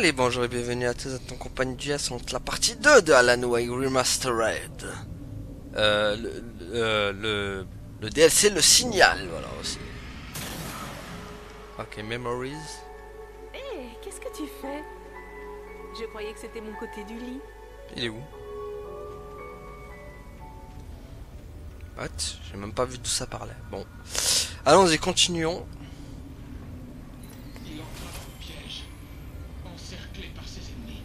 Allez, bonjour et bienvenue à tous en compagnie du S. On est la partie 2 de Alan Wake Remastered. Le DLC, le signal, voilà aussi. Ok, Memories. Hé, qu'est-ce que tu fais? Je croyais que c'était mon côté du lit. Il est où? What? J'ai même pas vu d'où ça parlait. Bon. Allons-y, continuons. Il entra dans le piège, encerclé par ses ennemis.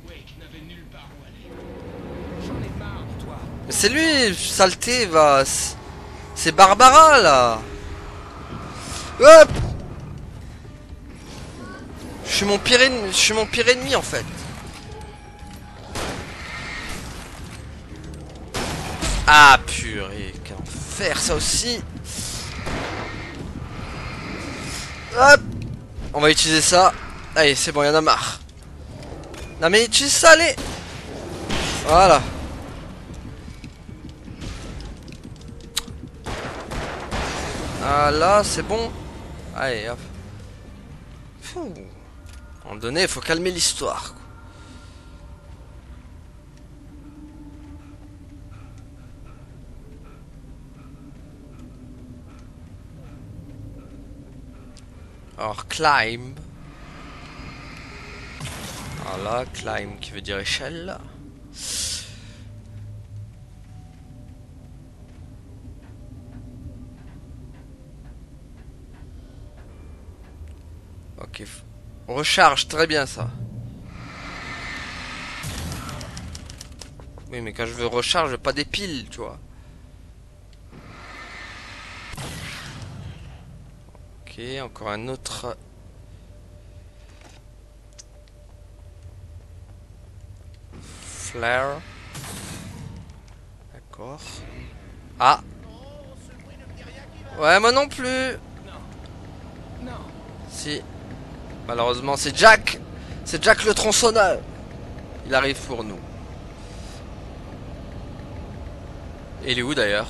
Wake n'avait nulle part où aller. J'en ai marre de toi. Mais c'est lui, saleté, va. C'est Barbara, là. Hop! Je suis mon pire ennemi, en fait. Ah, purée, quel enfer, ça aussi. Hop! On va utiliser ça. Allez, c'est bon, il y en a marre. Non, mais utilise ça, allez! Voilà. Ah, là, c'est bon. Allez, hop. Fou. À un moment donné, il faut calmer l'histoire, quoi. Alors, climb. Voilà, climb qui veut dire échelle. Ok. Recharge, très bien ça. Oui, mais quand je veux recharge, pas des piles, tu vois. Ok, encore un autre. Flare. D'accord. Ah. Ouais, moi non plus. Non. Si. Malheureusement, c'est Jack. C'est Jack le tronçonneur. Il arrive pour nous. Et il est où d'ailleurs?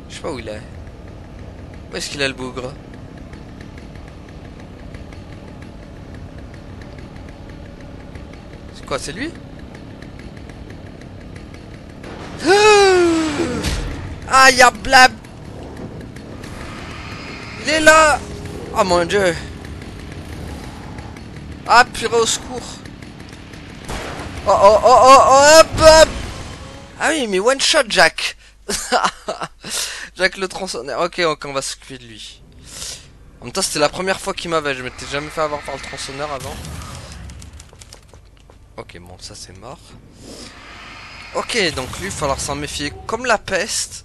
Je sais pas où il est. Où est-ce qu'il est le bougre? C'est quoi, c'est lui? Ah, y'a blab. Il est là. Oh mon dieu. Ah, purée, au secours. Oh, oh, oh, oh, oh, hop, hop. Ah oui, mais one shot, Jack. Jack le tronçonneur. Ok, on va s'occuper de lui. En même temps, c'était la première fois qu'il m'avait. Je m'étais jamais fait avoir par le tronçonneur avant. Ok, bon, ça c'est mort. Ok, donc lui, il va falloir s'en méfier comme la peste.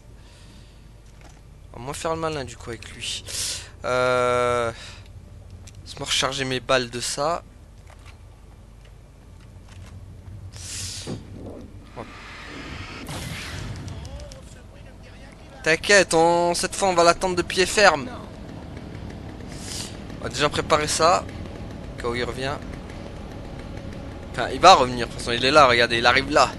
On va moins faire le malin du coup avec lui. Laisse-moi recharger mes balles de ça. T'inquiète, cette fois on va l'attendre de pied ferme. On va déjà préparer ça. Quand il revient. Enfin, il va revenir, de toute façon il est là, regardez, il arrive là.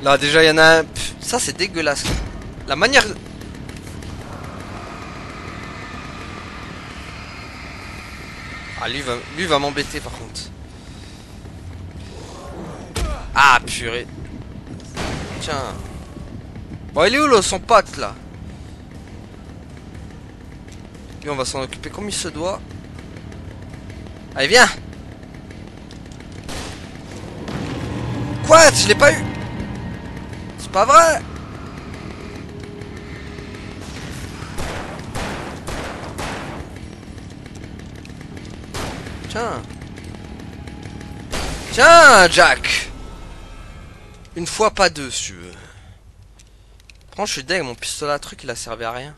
Là déjà il y en a un. Pff, ça c'est dégueulasse. La manière. Ah lui va m'embêter par contre. Ah purée. Tiens. Bon il est où là son pote là? Lui on va s'en occuper comme il se doit. Allez viens. Quoi? Je l'ai pas eu. C'est pas vrai. Tiens. Tiens, Jack. Une fois, pas deux, si tu veux. Franchement, je suis deg, mon pistolet à truc, il a servi à rien.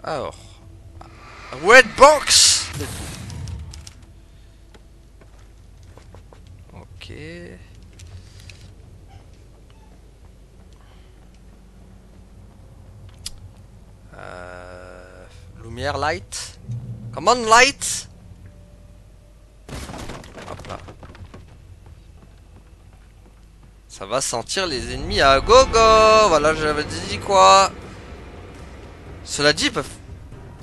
Alors. Red box. Ok. Lumière, light. Come on, light. Hop. Ça va sentir les ennemis à gogo. Voilà, j'avais dit quoi. Cela dit,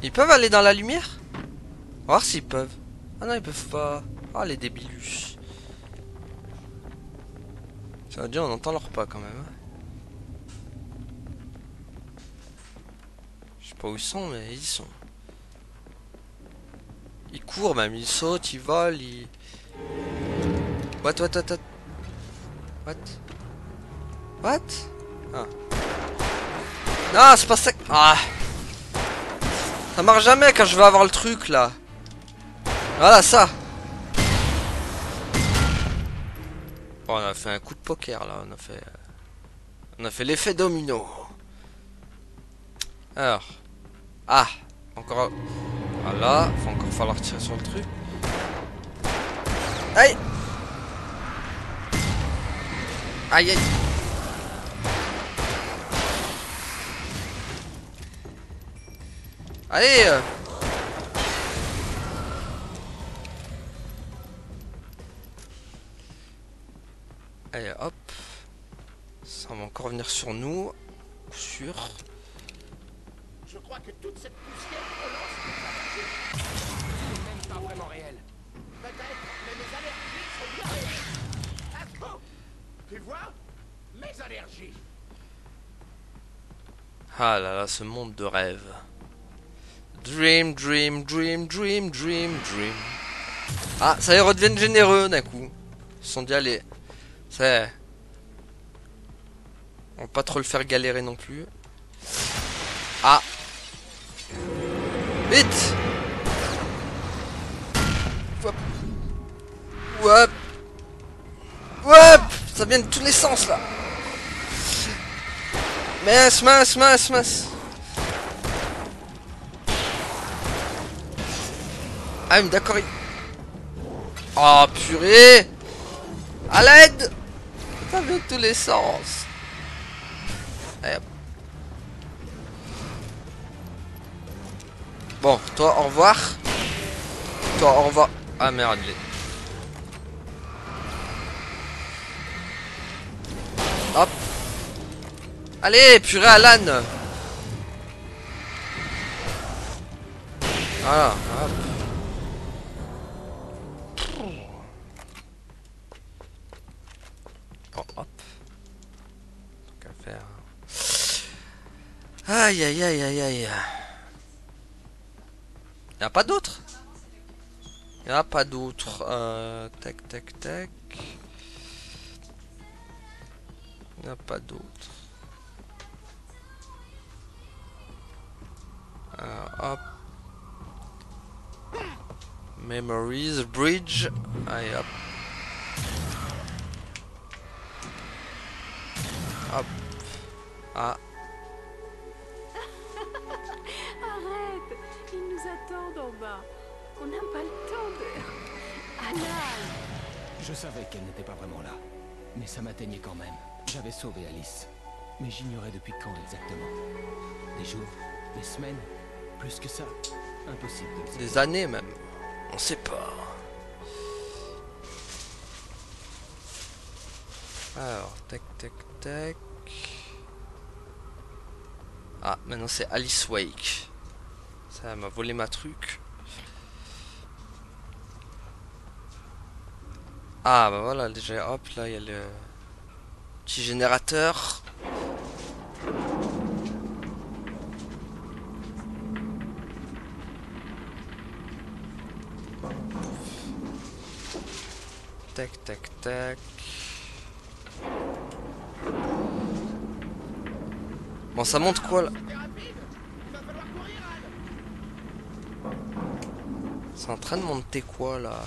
ils peuvent aller dans la lumière. On va voir s'ils peuvent. Ah non, ils peuvent pas. Ah, les débilus. Ça veut dire on entend leur pas quand même. Je sais pas où ils sont, mais ils y sont. Ils courent même, ils sautent, ils volent, ils... What? What? Ah. Non, c'est pas ça. Ah. Ça marche jamais quand je veux avoir le truc là. Voilà ça. Oh, on a fait un coup de poker là, on a fait l'effet domino. Alors. Ah, encore. Voilà, faut encore falloir tirer sur le truc. Aïe. Aïe aïe. Allez. Allez hop. Ça va encore venir sur nous. Sûr. Je crois que toute cette poussière relance. C'est même pas vraiment réel. Peut-être, mais mes allergies sont bien réelles. Attends. Tu vois? Mes allergies. Ah là là, ce monde de rêve. Dream, dream, dream, dream, dream, dream. Ah, ça y redeviennent généreux d'un coup. Ils se sont dit, allez. C'est... On va pas trop le faire galérer non plus. Ah. Vite. Hop. Hop. Hop. Ça vient de tous les sens là. Mince. Ah mais d'accord. Oh purée. À l'aide. Ça vient de tous les sens. Allez, hop. Bon, toi au revoir. Toi au revoir. Ah merde. Hop. Allez, purée Alan. Voilà, hop. Bon, hop. Qu'à faire. Aïe aïe aïe aïe aïe. Y'a pas d'autre? Y'a pas d'autre. Tac. Y'a pas d'autre. Hop. Memories, bridge. Allez hop. Hop. Ah. Arrête. Ils nous attendent en bas. On n'a pas le temps de... Alan. Je savais qu'elle n'était pas vraiment là, mais ça m'atteignait quand même. J'avais sauvé Alice, mais j'ignorais depuis quand exactement. Des jours, des semaines, plus que ça, impossible de le savoir. Des années même. On sait pas. Alors, tac. Ah, maintenant c'est Alice Wake. Ça m'a volé ma truc. Ah bah voilà, déjà hop, là il y a le petit générateur. Tac. Bon, ça monte quoi là? C'est en train de monter quoi là?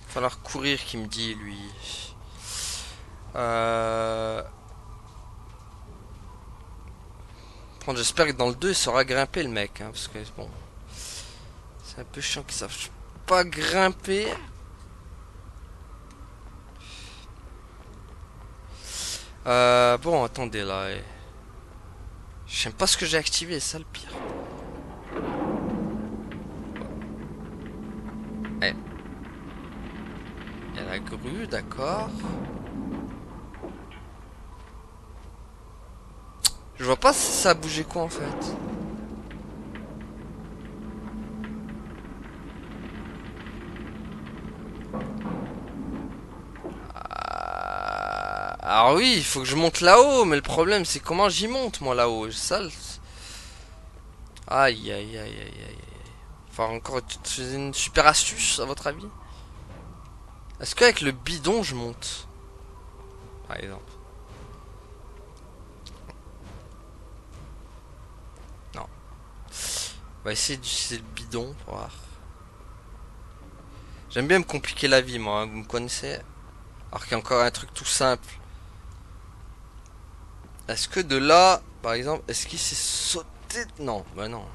Falloir courir, qui me dit lui. Bon, j'espère que dans le 2 il saura grimper le mec, hein, parce que bon, c'est un peu chiant qu'ils savent pas grimper. Bon, attendez là. Je sais pas ce que j'ai activé, c'est ça le pire. disparu, d'accord. Je vois pas si ça a bougé quoi en fait. Alors oui, il faut que je monte là-haut, mais le problème c'est comment j'y monte moi là-haut. Ça, aïe aïe aïe aïe aïe aïe. Enfin encore une super astuce à votre avis? Est-ce qu'avec le bidon je monte? Par exemple. Non. On va essayer d'utiliser le bidon pour voir. J'aime bien me compliquer la vie moi, hein, vous me connaissez. Alors qu'il y a encore un truc tout simple. Est-ce que de là, par exemple, est-ce qu'il s'est sauté? Non, bah non.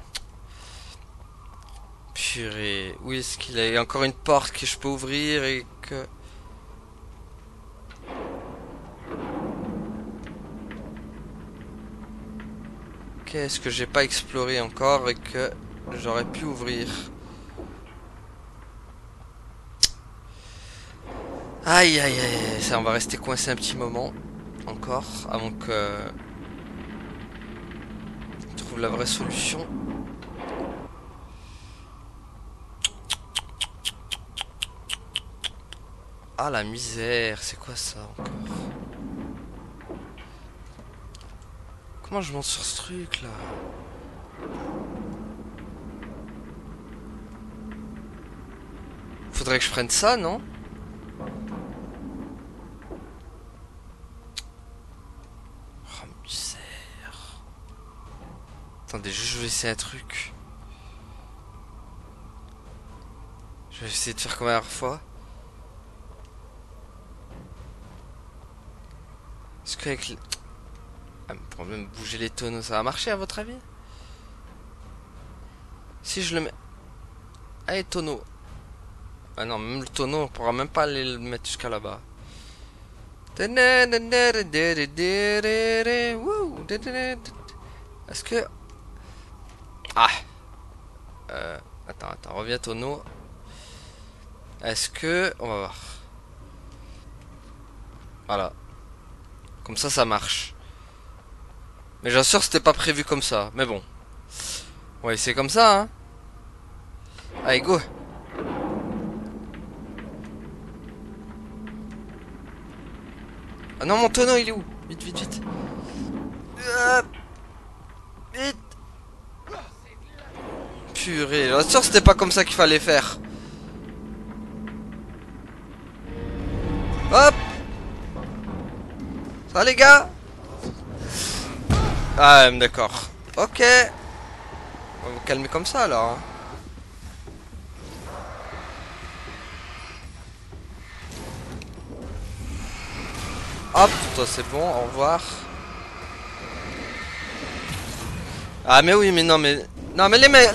Purée. Où est-ce qu'il y a encore une porte que je peux ouvrir et que... Qu'est-ce que j'ai pas exploré encore et que j'aurais pu ouvrir? Aïe aïe aïe, ça on va rester coincé un petit moment encore avant que je trouve la vraie solution. Ah la misère, c'est quoi ça encore? Comment je monte sur ce truc là? Faudrait que je prenne ça, non? Oh misère. Attendez, je vais essayer un truc. Je vais essayer de faire comme la dernière fois. Est-ce qu'avec le... Ah, pour même bouger les tonneaux, ça va marcher à votre avis? Si je le mets... Allez, tonneau. Ah non, même le tonneau, on pourra même pas aller le mettre jusqu'à là-bas. Est-ce que... Ah attends, reviens tonneau. Est-ce que... On va voir. Voilà. Comme ça marche. Mais j'assure c'était pas prévu comme ça. Mais bon. Ouais, c'est comme ça, hein. Allez, go. Ah non, mon tonneau, il est où? Vite, vite, vite. Vite. Purée, j'assure c'était pas comme ça qu'il fallait faire. Hop. Ça les gars. Ah d'accord. Ok. On va vous calmer comme ça alors, hein. Hop, toi c'est bon, au revoir. Ah mais oui, mais non mais... Non mais les mecs.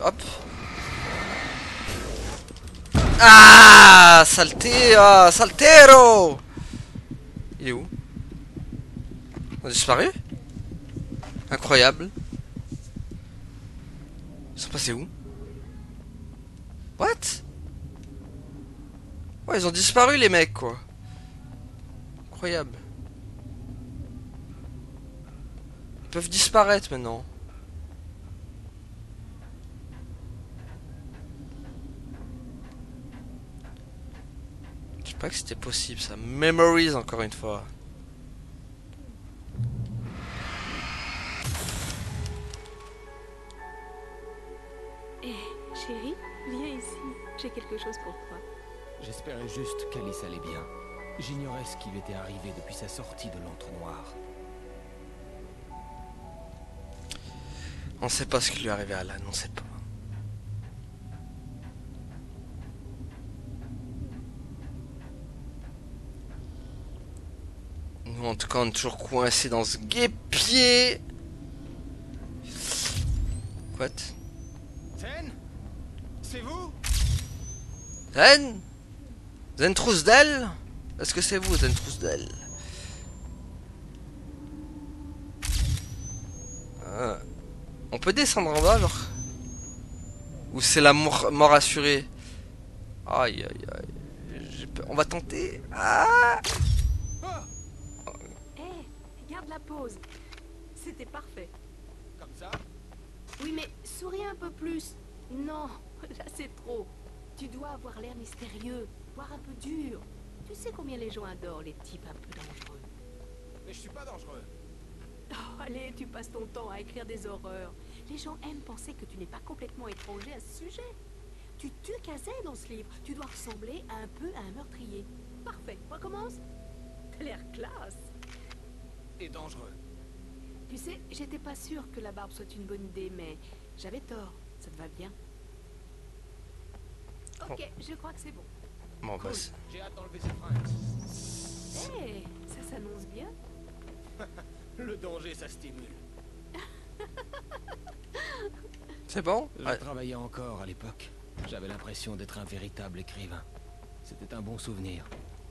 Hop. Ah, saleté, ah, saltero. Il est où? Ils ont disparu? Incroyable. Ils sont passés où? What? Ouais, ils ont disparu les mecs quoi. Incroyable. Ils peuvent disparaître maintenant. Je sais pas que c'était possible ça. Memories encore une fois. Hé, chérie, viens ici. J'ai quelque chose pour toi. J'espérais juste qu'Alice allait bien. J'ignorais ce qui lui était arrivé depuis sa sortie de l'entonnoir. On sait pas ce qui lui est arrivé à Alan, on sait pas. Nous en tout cas on est toujours coincé dans ce guêpier. What? Zen? C'est vous? Zen? Zen Trousdel? Est-ce que c'est vous, Zen Trousdel? On peut descendre en bas, genre? Ou c'est la mort assurée? Aïe aïe aïe. On va tenter. Ah. Hé, garde la pause. C'était parfait. Comme ça? Oui, mais souris un peu plus. Non, là c'est trop. Tu dois avoir l'air mystérieux, voire un peu dur. Tu sais combien les gens adorent les types un peu dangereux. Mais je suis pas dangereux. Oh, allez, tu passes ton temps à écrire des horreurs. Les gens aiment penser que tu n'es pas complètement étranger à ce sujet. Tu tues Kazé dans ce livre. Tu dois ressembler un peu à un meurtrier. Parfait, recommence. T'as l'air classe. Et dangereux. Tu sais, j'étais pas sûre que la barbe soit une bonne idée, mais j'avais tort. Ça te va bien? Ok, je crois que c'est bon. Bon bah Cool. J'ai hâte d'enlever ces fringues. Hé, ça s'annonce bien. Le danger, ça stimule. c'est bon. Je Ouais. travaillais encore à l'époque. J'avais l'impression d'être un véritable écrivain. C'était un bon souvenir.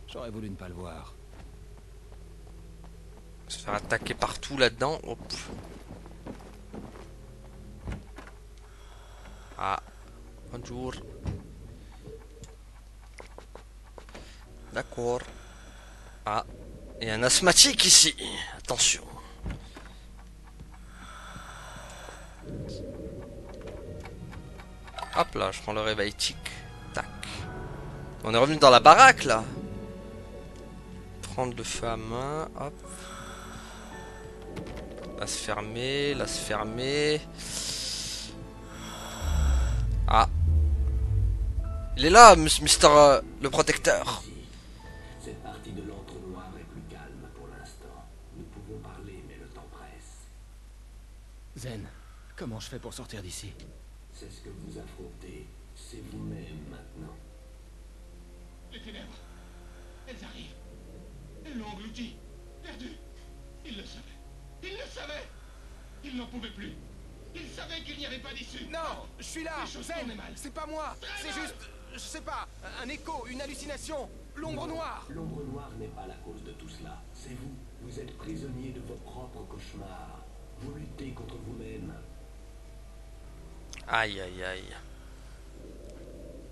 J'aurais voulu ne pas le voir. Se faire attaquer partout là-dedans. Hop. Ah. Bonjour. D'accord. Ah. Il y a un asthmatique ici. Attention. Hop là, je prends le réveil tic. Tac. On est revenu dans la baraque là. Prendre le feu à main. Hop. Là se fermer. Là se fermer. Ah. Il est là, Mister le protecteur. Cette partie de l'entonnoir est plus calme pour l'instant. Nous pouvons parler, mais le temps presse. Zen, comment je fais pour sortir d'ici? C'est ce que vous affrontez. C'est vous-même maintenant. Les ténèbres, elles arrivent. Elles l'ont englouti, perdu. Il le savait. Il le savait. Il n'en pouvait plus. Il savait qu'il n'y avait pas d'issue. Non, je suis là. Les choses Zen, tournaient mal. c'est pas moi. C'est mal. juste, je sais pas, un écho, une hallucination. L'ombre noire. L'ombre noire n'est pas la cause de tout cela. C'est vous. Vous êtes prisonnier de vos propres cauchemars. Vous luttez contre vous-même. Aïe aïe aïe.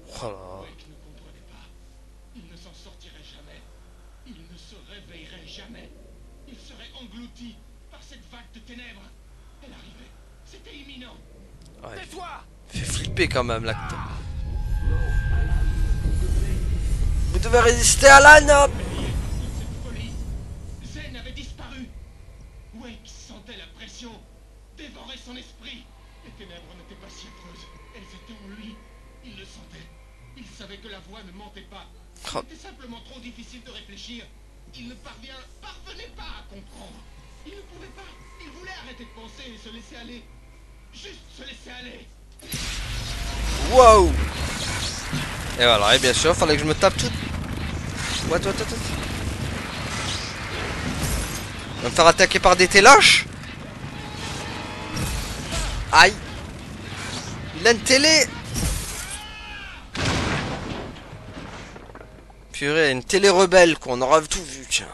Oh là. Wake ne comprenait pas. Il ne s'en sortirait jamais. Il ne se réveillerait jamais. Il serait englouti par cette vague de ténèbres. Elle arrivait. C'était imminent. Ouais, Tais-toi. fait flipper quand même l'acteur. Vous devez résister à l'âne. Cette folie. Zen avait disparu. Wake sentait la pression. Dévorait son esprit. Les ténèbres n'étaient pas si affreuses. Elles étaient en lui. Il le sentait. Il savait que la voix ne mentait pas. Oh. C'était simplement trop difficile de réfléchir. Il ne parvenait pas à comprendre. Il ne pouvait pas. Il voulait arrêter de penser et se laisser aller. Juste se laisser aller. Wow. Et voilà, et bien sûr, fallait que je me tape tout. What. Je vais me faire attaquer par des téloches. Aïe. Il a une télé. Purée, une télé rebelle, quoi. On aura tout vu, tiens.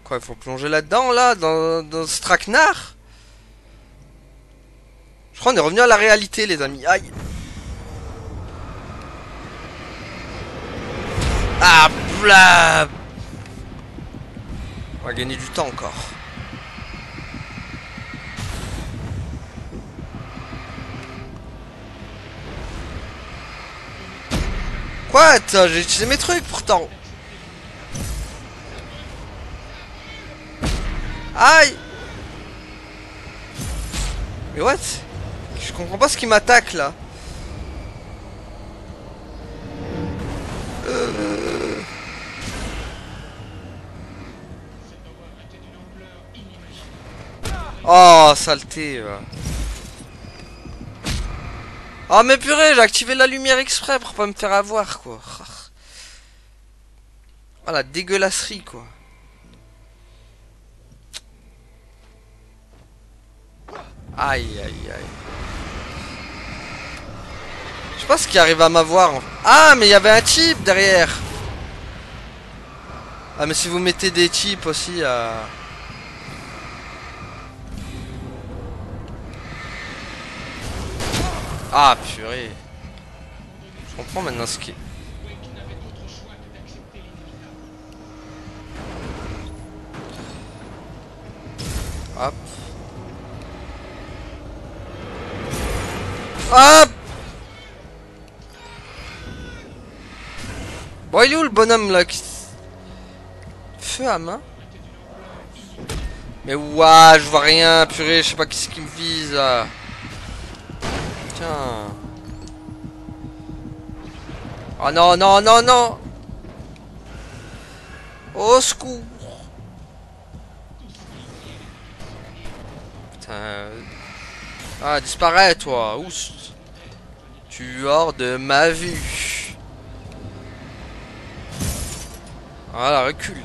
Quoi, il faut plonger là-dedans, là, dans ce traquenard? Je crois qu'on est revenu à la réalité, les amis. Aïe. Ah, blah. On va gagner du temps encore. Quoi? J'ai utilisé mes trucs pourtant. Aïe. Mais what? Je comprends pas ce qui m'attaque là. Oh, saleté. Oh, mais purée, j'ai activé la lumière exprès pour pas me faire avoir, quoi. Oh, la dégueulasserie, quoi. Aïe, aïe, aïe. Je sais pas ce qui arrive à m'avoir. Ah, mais il y avait un type derrière. Ah, mais si vous mettez des types aussi à... Ah purée. Je comprends maintenant ce qui est. Wake n'avait d'autre choix que d'accepter l'inévitable. Hop. Hop. Bon, il est où le bonhomme là qui... Feu à main. Mais ouah, je vois rien, purée, je sais pas qui c'est qui me vise là. Tiens. Oh non, non, non, non. Au secours. Putain. Ah, disparais toi, oust. Tu es hors de ma vue. Voilà, recule.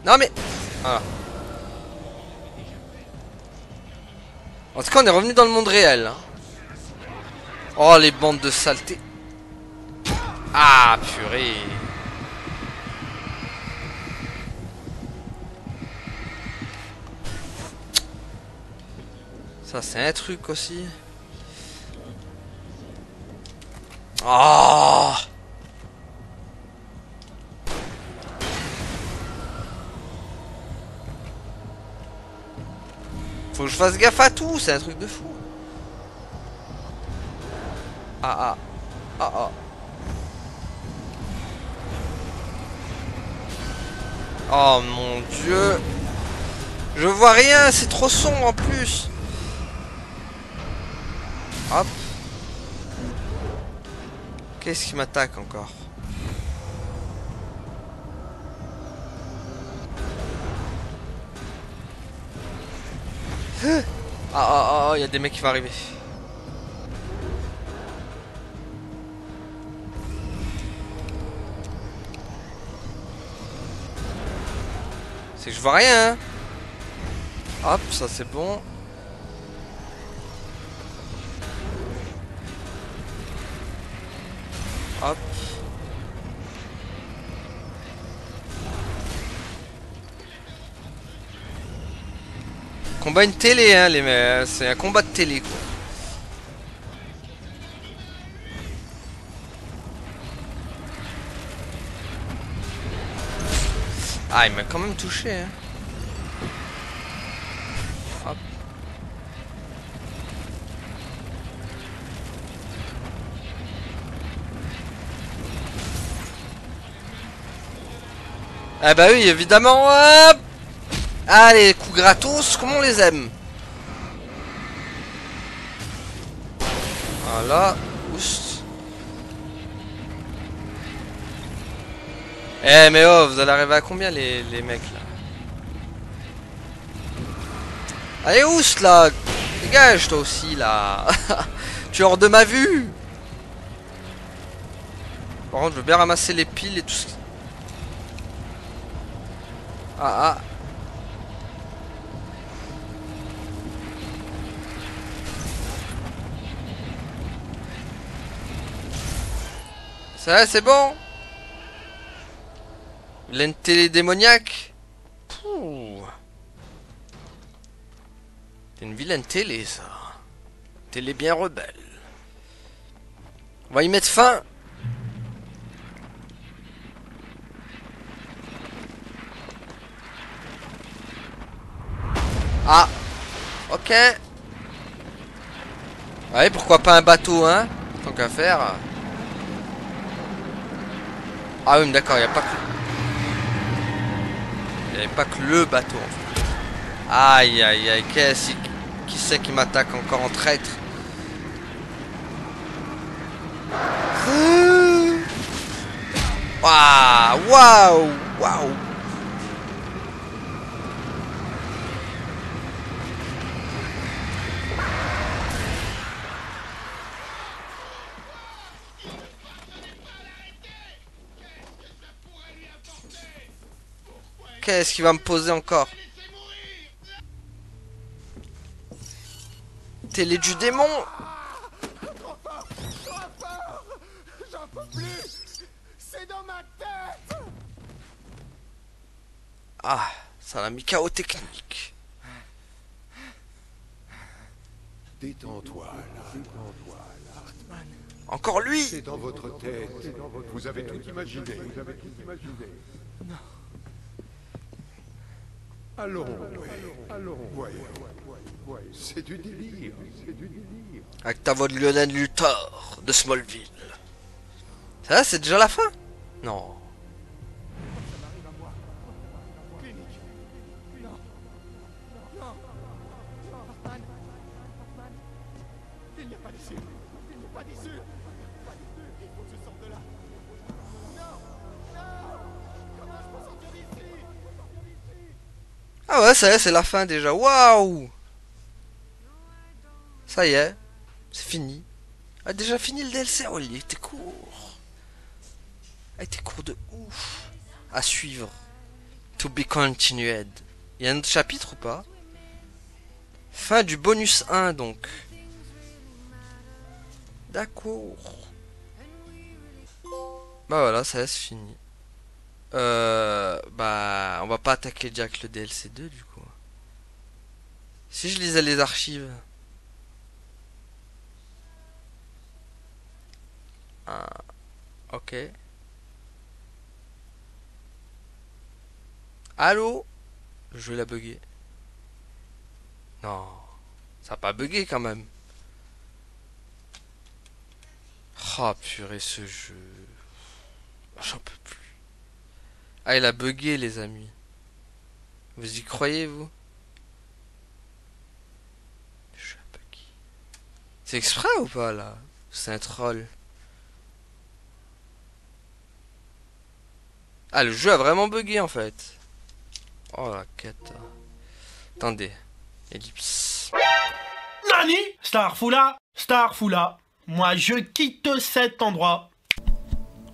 Non mais... Voilà. En tout cas, on est revenu dans le monde réel. Hein. Oh, les bandes de saleté. Ah, purée. Ça, c'est un truc aussi. Oh. Faut que je fasse gaffe à tout, c'est un truc de fou. Ah ah. Ah ah. Oh mon dieu. Je vois rien, c'est trop sombre en plus. Hop. Qu'est-ce qui m'attaque encore? Ah, il y a des mecs qui vont arriver. C'est que je vois rien. Hein. Hop, ça c'est bon. Hop. Combat une télé, hein, les mecs. C'est un combat de télé, quoi. Ah, il m'a quand même touché, hein. Hop. Ah bah oui, évidemment. Hop. Allez, coups gratos, comme on les aime. Voilà. Oust. Eh mais oh, vous allez arriver à combien les mecs là? Allez oust là. Dégage toi aussi là. Tu es hors de ma vue. Par contre je veux bien ramasser les piles et tout ce qui... Ah ah. Ça c'est bon. Il a une télé démoniaque. Pouh. C'est une vilaine télé ça. Télé bien rebelle. On va y mettre fin. Ah. Ok. Ouais, pourquoi pas un bateau, hein? Tant qu'à faire. Ah oui, mais d'accord, il n'y a pas que... Il n'y avait pas que le bateau, en fait. Aïe, aïe, aïe, qui c'est qui m'attaque encore en traître? Waouh, waouh, waouh. Qu'est-ce qu'il va me poser encore? Télé du démon. J'en peux plus. C'est dans ma tête. Ah, ça l'a mis KO technique. Détends-toi, Hartman. Encore lui. C'est dans votre tête. Vous avez tout imaginé. Non. Allons, voyons. C'est du délire. Avec ta voix de Lionel Luthor de Smallville. Ça, c'est déjà la fin? Non. Il n'y a pas d'issue. Il n'y a pas d'issue. Il faut que je sorte de là. Non. Comment je peux sortir d'ici? Ah ouais, ça y est, c'est la fin déjà. Waouh! Ça y est, c'est fini. Ah, déjà fini le DLC. Oh, il était court. Il était court de ouf. À suivre. To be continued. Il y a un autre chapitre ou pas? Fin du bonus 1 donc. D'accord. Bah voilà, ça y est, c'est fini. Bah, on va pas attaquer direct le DLC 2 du coup. Si je lisais les archives. Ah, ok. Allô? Le jeu l'a bugué. Non, ça a pas bugué quand même. Oh purée, ce jeu. J'en peux plus. Ah, il a bugué les amis. Vous y croyez vous? Le jeu a bugué. C'est exprès ou pas là? C'est un troll. Ah, le jeu a vraiment bugué en fait. Oh la quête. Attendez. Ellipse. Nani? Starfoula. Moi, je quitte cet endroit.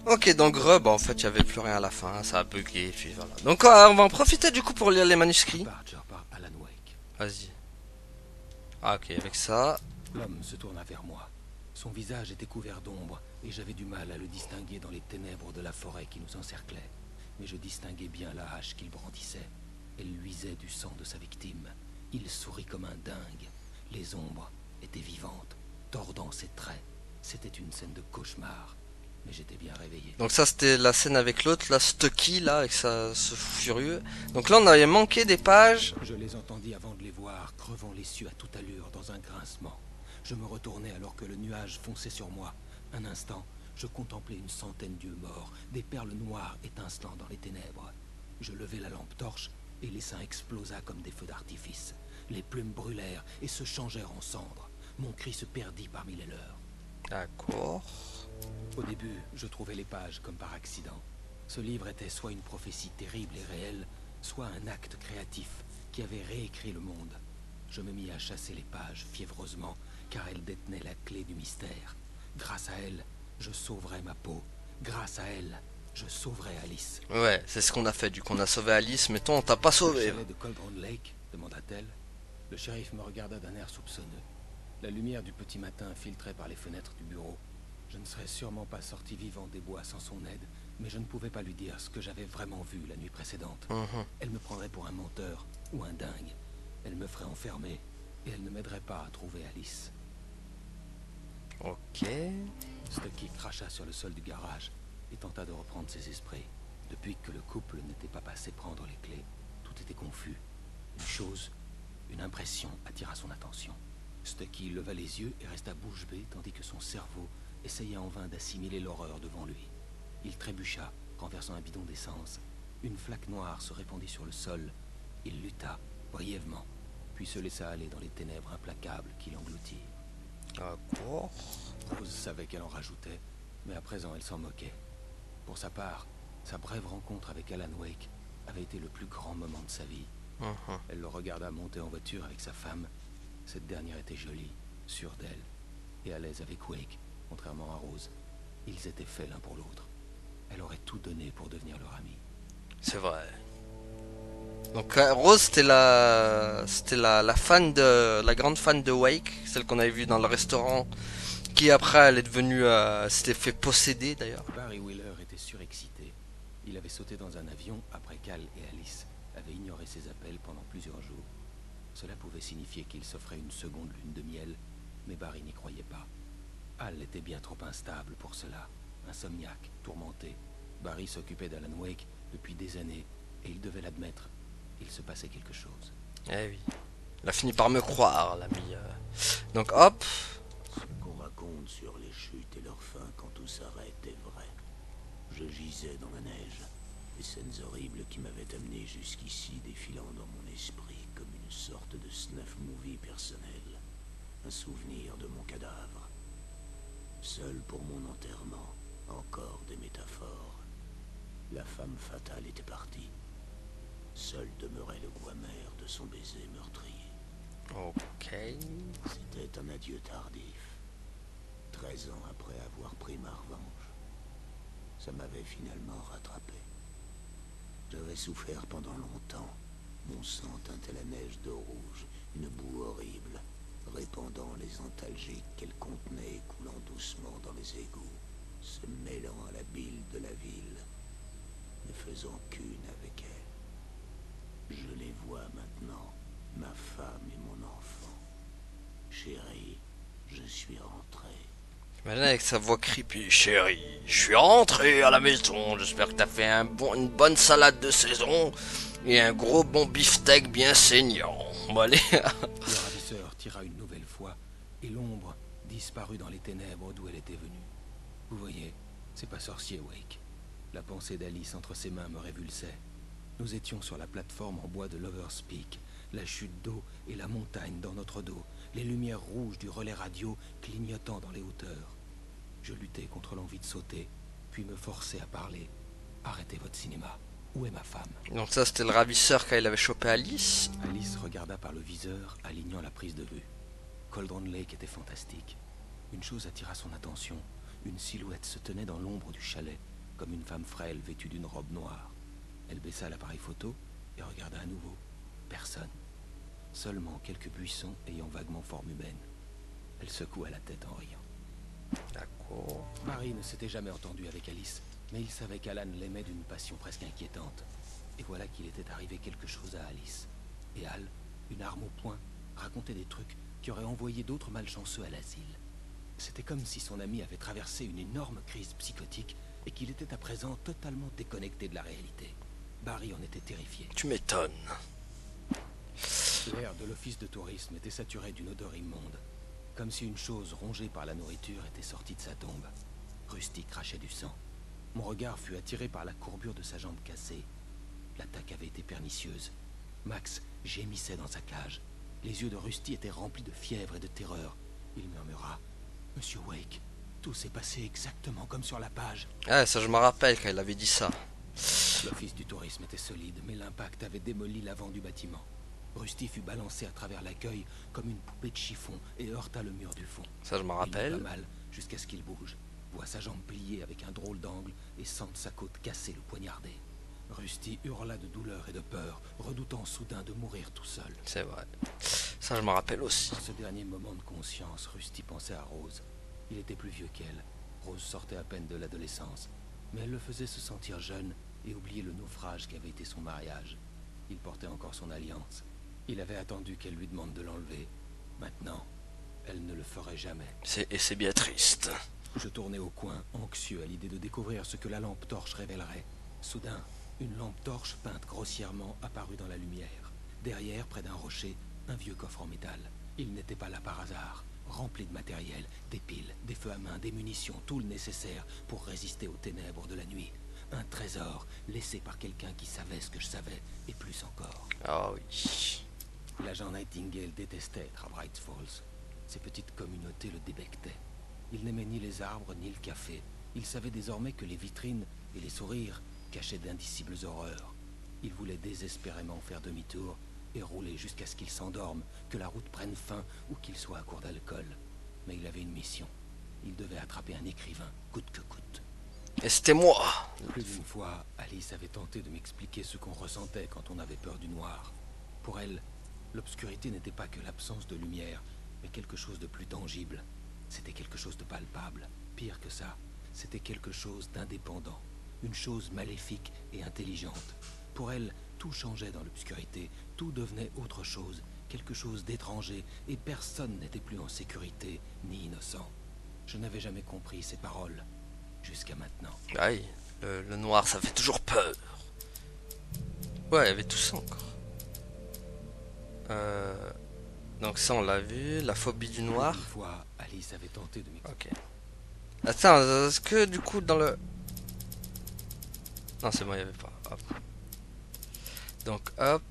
Ok, donc Grub, en fait, il n'y avait plus rien à la fin, ça a bugué, puis voilà. Donc on va en profiter du coup pour lire les manuscrits. Barger par Alan Wake. Vas-y. Ah ok, avec ça. L'homme se tourna vers moi. Son visage était couvert d'ombre, et j'avais du mal à le distinguer dans les ténèbres de la forêt qui nous encerclait. Mais je distinguais bien la hache qu'il brandissait. Elle luisait du sang de sa victime. Il sourit comme un dingue. Les ombres étaient vivantes, tordant ses traits. C'était une scène de cauchemar. Mais j'étais bien réveillé. Donc ça c'était la scène avec l'autre, là, Stucky, là, avec ce fou furieux. Donc là on avait manqué des pages. Je les entendis avant de les voir, crevant les cieux à toute allure dans un grincement. Je me retournai alors que le nuage fonçait sur moi. Un instant, je contemplais une centaine d'yeux morts, des perles noires étincelant dans les ténèbres. Je levai la lampe torche et l'essaim explosa comme des feux d'artifice. Les plumes brûlèrent et se changèrent en cendres. Mon cri se perdit parmi les leurs. D'accord. Au début, je trouvais les pages comme par accident. Ce livre était soit une prophétie terrible et réelle, soit un acte créatif qui avait réécrit le monde. Je me mis à chasser les pages fiévreusement, car elles détenaient la clé du mystère. Grâce à elles, je sauverais ma peau. Grâce à elles, je sauverais Alice. Ouais, c'est ce qu'on a fait, du coup on a sauvé Alice, mais toi on t'a pas sauvé. Le chalet de Coldron Lake, demanda-t-elle. Le shérif me regarda d'un air soupçonneux. La lumière du petit matin filtrait par les fenêtres du bureau. Je ne serais sûrement pas sorti vivant des bois sans son aide, mais je ne pouvais pas lui dire ce que j'avais vraiment vu la nuit précédente. Elle me prendrait pour un menteur ou un dingue. Elle me ferait enfermer et elle ne m'aiderait pas à trouver Alice. Ok. Stucky cracha sur le sol du garage et tenta de reprendre ses esprits. Depuis que le couple n'était pas passé prendre les clés, tout était confus. Une chose, une impression attira son attention. Stucky leva les yeux et resta bouche bée tandis que son cerveau essayait en vain d'assimiler l'horreur devant lui. Il trébucha, renversant un bidon d'essence. Une flaque noire se répandit sur le sol. Il lutta, brièvement, puis se laissa aller dans les ténèbres implacables qui l'engloutirent. D'accord. Rose savait qu'elle en rajoutait, mais à présent elle s'en moquait. Pour sa part, sa brève rencontre avec Alan Wake avait été le plus grand moment de sa vie. Elle le regarda monter en voiture avec sa femme. Cette dernière était jolie, sûre d'elle, et à l'aise avec Wake, contrairement à Rose. Ils étaient faits l'un pour l'autre. Elle aurait tout donné pour devenir leur amie. C'est vrai. Donc Rose c'était la fan de la grande fan de Wake, celle qu'on avait vue dans le restaurant, qui après elle est devenue s'était fait posséder d'ailleurs. Barry Wheeler était surexcité. Il avait sauté dans un avion après qu'Al et Alice avaient ignoré ses appels pendant plusieurs jours. Cela pouvait signifier qu'il s'offrait une seconde lune de miel Mais Barry n'y croyait pas. Hal était bien trop instable pour cela. Insomniaque, tourmenté. Barry s'occupait d'Alan Wake depuis des années, et il devait l'admettre. Il se passait quelque chose. Eh oui. Il a fini par me croire, l'ami. Donc hop. Ce qu'on raconte sur les chutes et leur fin quand tout s'arrête est vrai. Je gisais dans la neige. Les scènes horribles qui m'avaient amené jusqu'ici défilant dans mon esprit comme une sorte de snuff movie personnel. Un souvenir de mon cadavre. Seul pour mon enterrement, encore des métaphores. La femme fatale était partie. Seul demeurait le goût amer de son baiser meurtrier. Ok. C'était un adieu tardif. 13 ans après avoir pris ma revanche. Ça m'avait finalement rattrapé. J'avais souffert pendant longtemps. Mon sang teintait la neige de rouge, une boue horrible, répandant les antalgiques qu'elle contenait et coulant doucement dans les égouts, se mêlant à la bile de la ville, ne faisant qu'une avec elle. Je les vois maintenant, ma femme et mon enfant. Chérie, je suis rentré. Imagine avec sa voix creepy. Chérie, je suis rentré à la maison. J'espère que t'as fait une bonne salade de saison et un gros bon beefsteak bien saignant. Bon allez. Le ravisseur tira une nouvelle fois et l'ombre disparut dans les ténèbres d'où elle était venue. Vous voyez, c'est pas sorcier, Wake. La pensée d'Alice entre ses mains me révulsait. Nous étions sur la plateforme en bois de Lover's Peak, la chute d'eau et la montagne dans notre dos, les lumières rouges du relais radio clignotant dans les hauteurs. Je luttais contre l'envie de sauter, puis me forçais à parler. Arrêtez votre cinéma. Où est ma femme? Donc ça c'était le ravisseur quand il avait chopé Alice. Alice regarda par le viseur, alignant la prise de vue. Cauldron Lake était fantastique. Une chose attira son attention. Une silhouette se tenait dans l'ombre du chalet, comme une femme frêle vêtue d'une robe noire. Elle baissa l'appareil photo et regarda à nouveau. Personne. Seulement quelques buissons ayant vaguement forme humaine. Elle secoua la tête en riant. D'accord. Barry ne s'était jamais entendu avec Alice, mais il savait qu'Alan l'aimait d'une passion presque inquiétante. Et voilà qu'il était arrivé quelque chose à Alice. Et Al, une arme au poing, racontait des trucs qui auraient envoyé d'autres malchanceux à l'asile. C'était comme si son ami avait traversé une énorme crise psychotique et qu'il était à présent totalement déconnecté de la réalité. Barry en était terrifié. Tu m'étonnes. L'air de l'office de tourisme était saturé d'une odeur immonde, comme si une chose rongée par la nourriture était sortie de sa tombe. Rusty crachait du sang. Mon regard fut attiré par la courbure de sa jambe cassée. L'attaque avait été pernicieuse. Max gémissait dans sa cage. Les yeux de Rusty étaient remplis de fièvre et de terreur. Il murmura « Monsieur Wake, tout s'est passé exactement comme sur la page. » Ah, ça je me rappelle quand il avait dit ça. L'office du tourisme était solide, mais l'impact avait démoli l'avant du bâtiment. Rusty fut balancé à travers l'accueil comme une poupée de chiffon et heurta le mur du fond. Ça je me Il rappelle. eut pas mal jusqu'à ce qu'il bouge, voit sa jambe pliée avec un drôle d'angle et sente sa côte cassée le poignarder. Rusty hurla de douleur et de peur, redoutant soudain de mourir tout seul. C'est vrai. Ça je me rappelle aussi. En ce dernier moment de conscience, Rusty pensait à Rose. Il était plus vieux qu'elle. Rose sortait à peine de l'adolescence, mais elle le faisait se sentir jeune et oublier le naufrage qu'avait été son mariage. Il portait encore son alliance. Il avait attendu qu'elle lui demande de l'enlever. Maintenant, elle ne le ferait jamais. Et c'est bien triste. Je tournais au coin, anxieux à l'idée de découvrir ce que la lampe torche révélerait. Soudain, une lampe torche peinte grossièrement apparut dans la lumière. Derrière, près d'un rocher, un vieux coffre en métal. Il n'était pas là par hasard, rempli de matériel, des piles, des feux à main, des munitions, tout le nécessaire pour résister aux ténèbres de la nuit. Un trésor laissé par quelqu'un qui savait ce que je savais, et plus encore. Ah oui. L'agent Nightingale détestait être à Bright Falls. Ces petites communautés le débectaient. Il n'aimait ni les arbres ni le café. Il savait désormais que les vitrines et les sourires cachaient d'indicibles horreurs. Il voulait désespérément faire demi-tour et rouler jusqu'à ce qu'il s'endorme, que la route prenne fin ou qu'il soit à court d'alcool. Mais il avait une mission. Il devait attraper un écrivain, coûte que coûte. Et c'était moi. Plus d'une fois, Alice avait tenté de m'expliquer ce qu'on ressentait quand on avait peur du noir. Pour elle, l'obscurité n'était pas que l'absence de lumière, mais quelque chose de plus tangible. C'était quelque chose de palpable. Pire que ça, c'était quelque chose d'indépendant. Une chose maléfique et intelligente. Pour elle, tout changeait dans l'obscurité, tout devenait autre chose, quelque chose d'étranger, et personne n'était plus en sécurité, ni innocent. Je n'avais jamais compris ces paroles, jusqu'à maintenant. Aïe, le noir, ça fait toujours peur. Ouais, il y avait tout ça encore. Donc ça, on l'a vu. La phobie du noir. Une fois, Alice avait tenté de m'expliquer. Ok. Attends, est-ce que du coup dans le... Non, c'est bon, il n'y avait pas. Hop. Donc hop.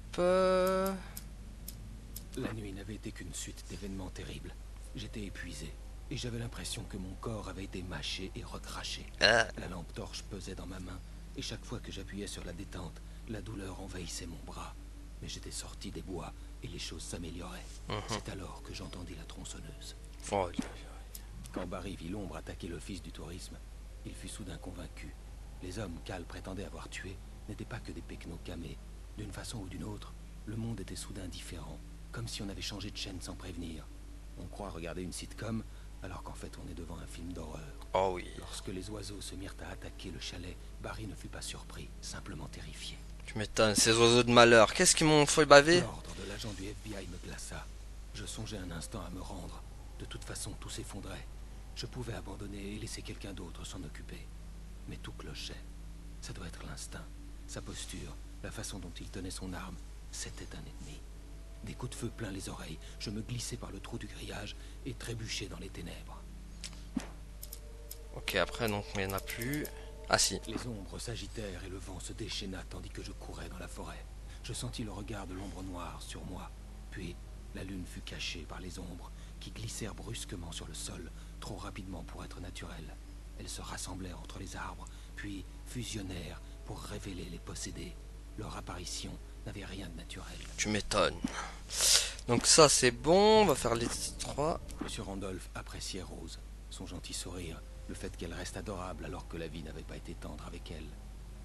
La nuit n'avait été qu'une suite d'événements terribles. J'étais épuisé, et j'avais l'impression que mon corps avait été mâché et recraché. Ah. La lampe torche pesait dans ma main, et chaque fois que j'appuyais sur la détente, la douleur envahissait mon bras. Mais j'étais sorti des bois, et les choses s'amélioraient. C'est alors que j'entendis la tronçonneuse. Oh, Quand Barry vit l'ombre attaquer l'office du tourisme, il fut soudain convaincu. Les hommes qu'Al prétendait avoir tués n'étaient pas que des pecnos camés. D'une façon ou d'une autre, le monde était soudain différent, comme si on avait changé de chaîne sans prévenir. On croit regarder une sitcom, alors qu'en fait on est devant un film d'horreur. Oh oui. Lorsque les oiseaux se mirent à attaquer le chalet, Barry ne fut pas surpris, simplement terrifié. Tu m'étonnes, ces oiseaux de malheur. Qu'est-ce qu'ils m'ont fait baver? L'ordre de l'agent du FBI me glaça. Je songeais un instant à me rendre. De toute façon, tout s'effondrait. Je pouvais abandonner et laisser quelqu'un d'autre s'en occuper. Mais tout clochait. Ça doit être l'instinct. Sa posture, la façon dont il tenait son arme, c'était un ennemi. Des coups de feu plein les oreilles, je me glissais par le trou du grillage et trébuchais dans les ténèbres. Ok, après, donc, il n'y en a plus. Ah si. Les ombres s'agitèrent et le vent se déchaîna tandis que je courais dans la forêt. Je sentis le regard de l'ombre noire sur moi. Puis, la lune fut cachée par les ombres qui glissèrent brusquement sur le sol, trop rapidement pour être naturelles. Elles se rassemblèrent entre les arbres, puis fusionnèrent pour révéler les possédés. Leur apparition n'avait rien de naturel. Tu m'étonnes. Donc ça, c'est bon. On va faire les 3. Monsieur Randolph appréciait Rose, son gentil sourire, le fait qu'elle reste adorable alors que la vie n'avait pas été tendre avec elle.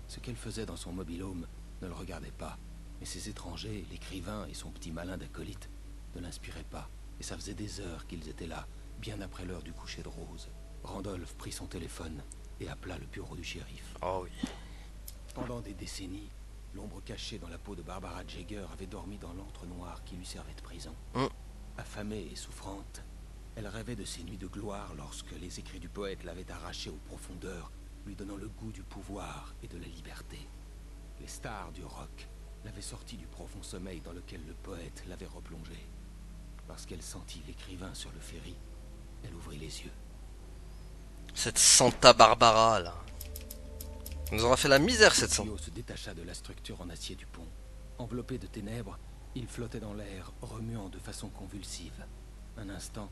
Ce qu'elle faisait dans son mobil-home ne le regardait pas, mais ses étrangers, l'écrivain et son petit malin d'acolyte ne l'inspiraient pas, et ça faisait des heures qu'ils étaient là, bien après l'heure du coucher de Rose. Randolph prit son téléphone et appela le bureau du shérif. Oh oui. Pendant des décennies, l'ombre cachée dans la peau de Barbara Jagger avait dormi dans l'antre noir qui lui servait de prison. Affamée et souffrante, elle rêvait de ces nuits de gloire lorsque les écrits du poète l'avaient arrachée aux profondeurs, lui donnant le goût du pouvoir et de la liberté. Les stars du rock l'avaient sortie du profond sommeil dans lequel le poète l'avait replongée. Lorsqu'elle sentit l'écrivain sur le ferry, elle ouvrit les yeux. Cette Santa Barbara, là. Elle nous aura fait la misère, cette Santa. Le tuyau se détacha de la structure en acier du pont. Enveloppé de ténèbres, il flottait dans l'air, remuant de façon convulsive. Un instant,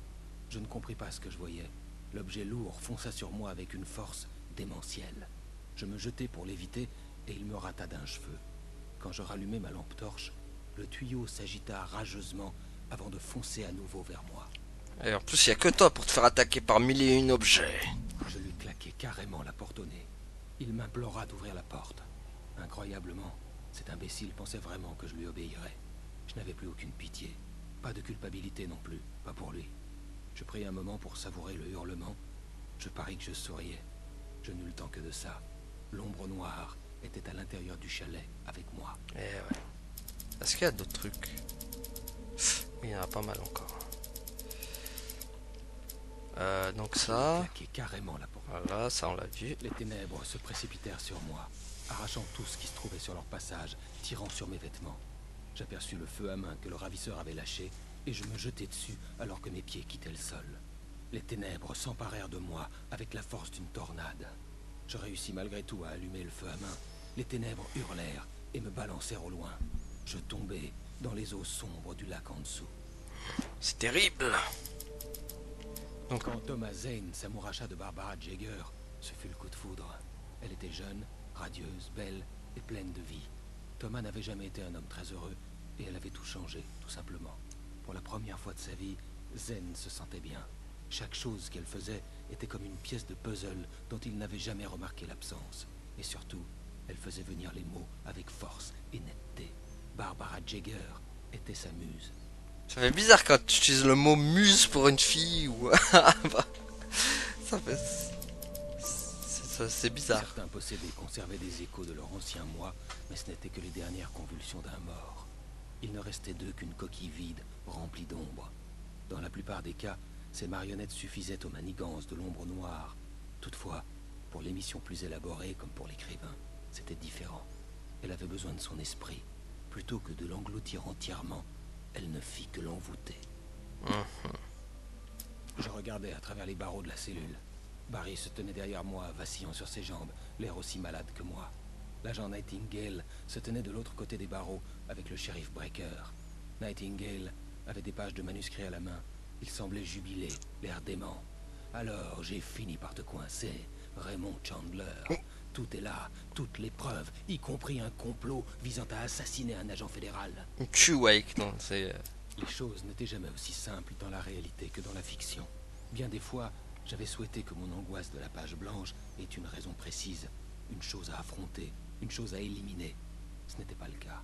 je ne compris pas ce que je voyais. L'objet lourd fonça sur moi avec une force démentielle. Je me jetai pour l'éviter et il me rata d'un cheveu. Quand je rallumai ma lampe torche, le tuyau s'agita rageusement avant de foncer à nouveau vers moi. Et en plus, il n'y a que toi pour te faire attaquer par 1001 objets. Je lui claquai carrément la porte au nez. Il m'implora d'ouvrir la porte. Incroyablement, cet imbécile pensait vraiment que je lui obéirais. Je n'avais plus aucune pitié. Pas de culpabilité non plus, pas pour lui. Je pris un moment pour savourer le hurlement. Je parie que je souriais. Je n'eus le temps que de ça. L'ombre noire était à l'intérieur du chalet avec moi. Eh ouais. Est-ce qu'il y a d'autres trucs? Oui, il y en a pas mal encore. Donc ça... Claqué carrément la porte. Voilà, ça on l'a vu. Les ténèbres se précipitèrent sur moi, arrachant tout ce qui se trouvait sur leur passage, tirant sur mes vêtements. J'aperçus le feu à main que le ravisseur avait lâché, et je me jetai dessus alors que mes pieds quittaient le sol. Les ténèbres s'emparèrent de moi avec la force d'une tornade. Je réussis malgré tout à allumer le feu à main. Les ténèbres hurlèrent et me balancèrent au loin. Je tombai dans les eaux sombres du lac en dessous. C'est terrible. Donc quand Thomas Zane s'amouracha de Barbara Jagger, ce fut le coup de foudre. Elle était jeune, radieuse, belle et pleine de vie. Thomas n'avait jamais été un homme très heureux et elle avait tout changé, tout simplement. Pour la première fois de sa vie, Zane se sentait bien. Chaque chose qu'elle faisait était comme une pièce de puzzle dont il n'avait jamais remarqué l'absence. Et surtout, elle faisait venir les mots avec force et netteté. Barbara Jagger était sa muse. Ça fait bizarre quand tu utilises le mot muse pour une fille ou... ça fait... C'est bizarre. Certains possédés conservaient des échos de leur ancien moi, mais ce n'étaient que les dernières convulsions d'un mort. Il ne restait d'eux qu'une coquille vide, remplie d'ombre. Dans la plupart des cas, Ces marionnettes suffisaient aux manigances de l'ombre noire. Toutefois, pour les missions plus élaborées comme pour l'écrivain, c'était différent. Elle avait besoin de son esprit. Plutôt que de l'engloutir entièrement, elle ne fit que l'envoûter. Je regardais à travers les barreaux de la cellule. Barry se tenait derrière moi, vacillant sur ses jambes, l'air aussi malade que moi. L'agent Nightingale se tenait de l'autre côté des barreaux, avec le shérif Breaker. Nightingale avait des pages de manuscrits à la main. Il semblait jubilé, l'air dément. Alors j'ai fini par te coincer, Raymond Chandler. Tout est là, toutes les preuves, y compris un complot visant à assassiner un agent fédéral. Tu Wake, non, c'est... Les choses n'étaient jamais aussi simples dans la réalité que dans la fiction. Bien des fois, j'avais souhaité que mon angoisse de la page blanche ait une raison précise, une chose à affronter, une chose à éliminer. Ce n'était pas le cas.